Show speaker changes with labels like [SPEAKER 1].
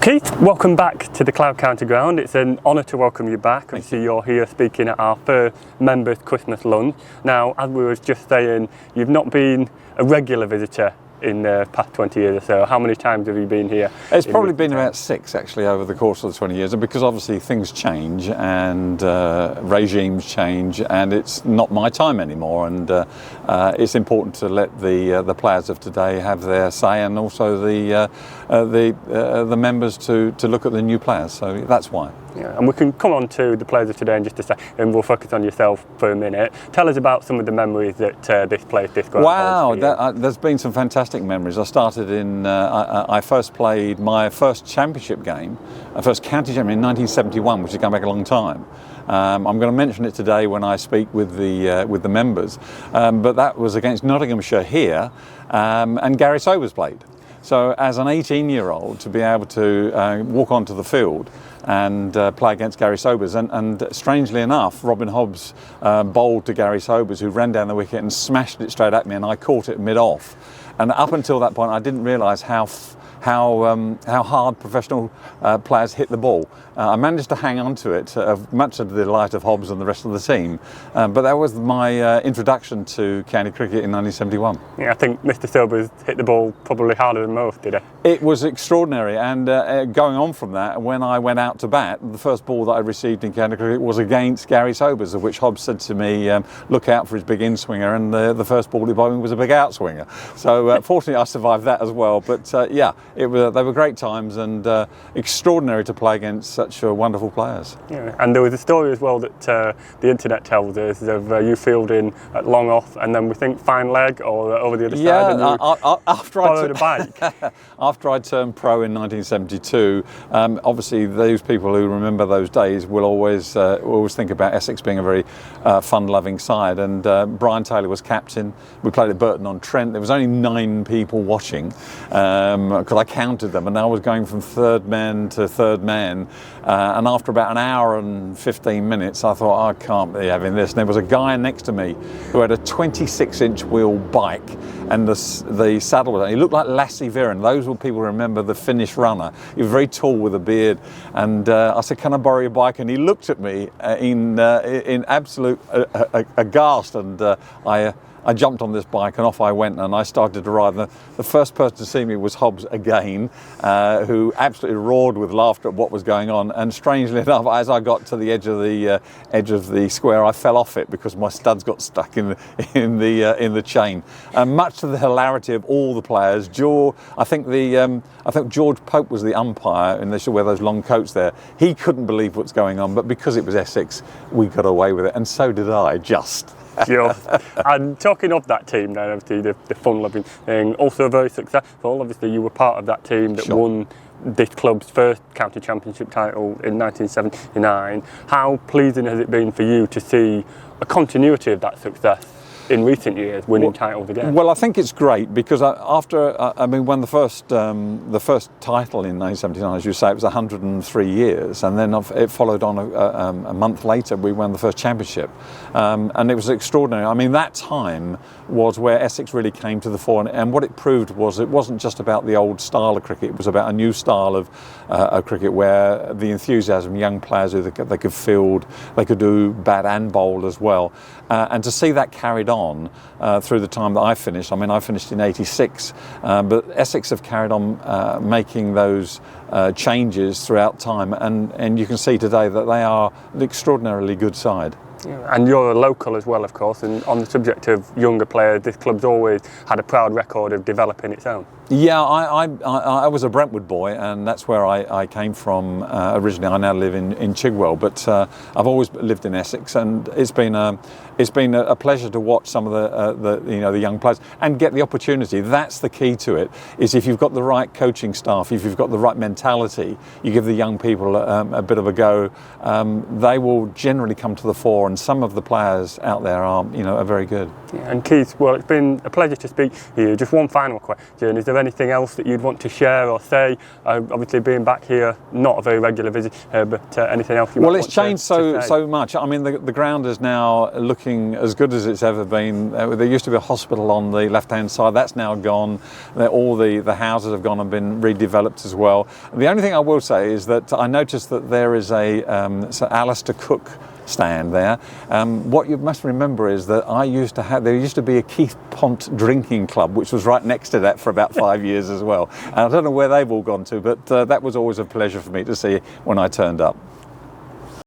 [SPEAKER 1] Keith, welcome back to the Cloud County ground. It's an honour to welcome you back. Obviously you're here speaking at our first members Christmas lunch. Now, as we were just saying, you've not been a regular visitor in the past 20 years or so. How many times have you been here?
[SPEAKER 2] It's probably been about 6 actually over the course of the 20 years, and because obviously things change and regimes change, and it's not my time anymore, and it's important to let the players of today have their say, and also the members to look at the new players. So that's why.
[SPEAKER 1] Yeah, and we can come on to the players of today in just a second, and we'll focus on yourself for a minute. Tell us about some of the memories that this ground holds for you.
[SPEAKER 2] There's been some fantastic memories. I started I first played my first championship game, first county championship in 1971, which is going back a long time. I'm going to mention it today when I speak with the members, but that was against Nottinghamshire here, and Gary Sobers played. So as an 18-year-old, to be able to walk onto the field and play against Gary Sobers, and strangely enough, Robin Hobbs bowled to Gary Sobers, who ran down the wicket and smashed it straight at me, and I caught it mid-off. And up until that point, I didn't realise how hard professional players hit the ball. I managed to hang on to it, much to the delight of Hobbs and the rest of the team. But that was my introduction to county cricket in 1971.
[SPEAKER 1] Yeah, I think Mr. Sobers hit the ball probably harder than most, did he?
[SPEAKER 2] It was extraordinary, and going on from that, when I went out to bat, the first ball that I received in county cricket was against Gary Sobers, of which Hobbs said to me, look out for his big in-swinger, and the first ball he bowled was a big out-swinger. So fortunately I survived that as well, but yeah, they were great times, and extraordinary to play against such wonderful players. Yeah,
[SPEAKER 1] and there was a story as well that the internet tells us of you fielding at long off, and then we think fine leg or over the other side, and you followed a bike.
[SPEAKER 2] After I turned pro in 1972, obviously those people who remember those days will always think about Essex being a very fun-loving side, and Brian Taylor was captain. We played at Burton-on-Trent. There was only 9 people watching, because I counted them, and I was going from third man to third man, and after about an hour and 15 minutes I thought, I can't be having this. And there was a guy next to me who had a 26-inch wheel bike, and the saddle was, he looked like Lassie Viren. Those were people who remember the Finnish runner. He was very tall with a beard, and I said, can I borrow your bike? And he looked at me in absolute aghast, and I jumped on this bike and off I went, and I started to ride. The first person to see me was Hobbs again, who absolutely roared with laughter at what was going on. And strangely enough, as I got to the edge of the square, I fell off it because my studs got stuck in the chain. Much to the hilarity of all the players, I think George Pope was the umpire, and they should wear those long coats there. He couldn't believe what's going on, but because it was Essex, we got away with it, and so did I.
[SPEAKER 1] Sure. And talking of that team then, obviously the fun-loving thing, also very successful. Obviously you were part of that team that won this club's first county championship title in 1979. How pleasing has it been for you to see a continuity of that success in recent years, winning titles again?
[SPEAKER 2] Well, I think it's great because we won the first title in 1979, as you say. It was 103 years, and then it followed on a month later. We won the first championship, and it was extraordinary. I mean, that time was where Essex really came to the fore, and what it proved was it wasn't just about the old style of cricket. It was about a new style of cricket where the enthusiasm, young players who they could field, they could do bat and bowl as well, and to see that carried on through the time that I finished. I mean, I finished in '86, but Essex have carried on making those changes throughout time, and you can see today that they are an extraordinarily good side.
[SPEAKER 1] Yeah, and you're a local as well, of course, and on the subject of younger players, this club's always had a proud record of developing its own.
[SPEAKER 2] Yeah, I was a Brentwood boy, and that's where I came from originally. I now live in Chigwell, but I've always lived in Essex, and it's been a pleasure to watch some of the young players and get the opportunity. That's the key to it. Is if you've got the right coaching staff, if you've got the right mentality, you give the young people a bit of a go. They will generally come to the fore, and some of the players out there are very good.
[SPEAKER 1] Yeah, and Keith, well, it's been a pleasure to speak to you. Just one final question: is there anything else that you'd want to share or say? Obviously, being back here, not a very regular visit, but anything else you might want to say?
[SPEAKER 2] Well, it's changed so much. I mean, the ground is now looking as good as it's ever been. There used to be a hospital on the left-hand side. That's now gone. All the houses have gone and been redeveloped as well. The only thing I will say is that I noticed that there is a Alistair Cook stand there. What you must remember is that there used to be a Keith Pont drinking club, which was right next to that for about 5 years as well. And I don't know where they've all gone to, but that was always a pleasure for me to see when I turned up.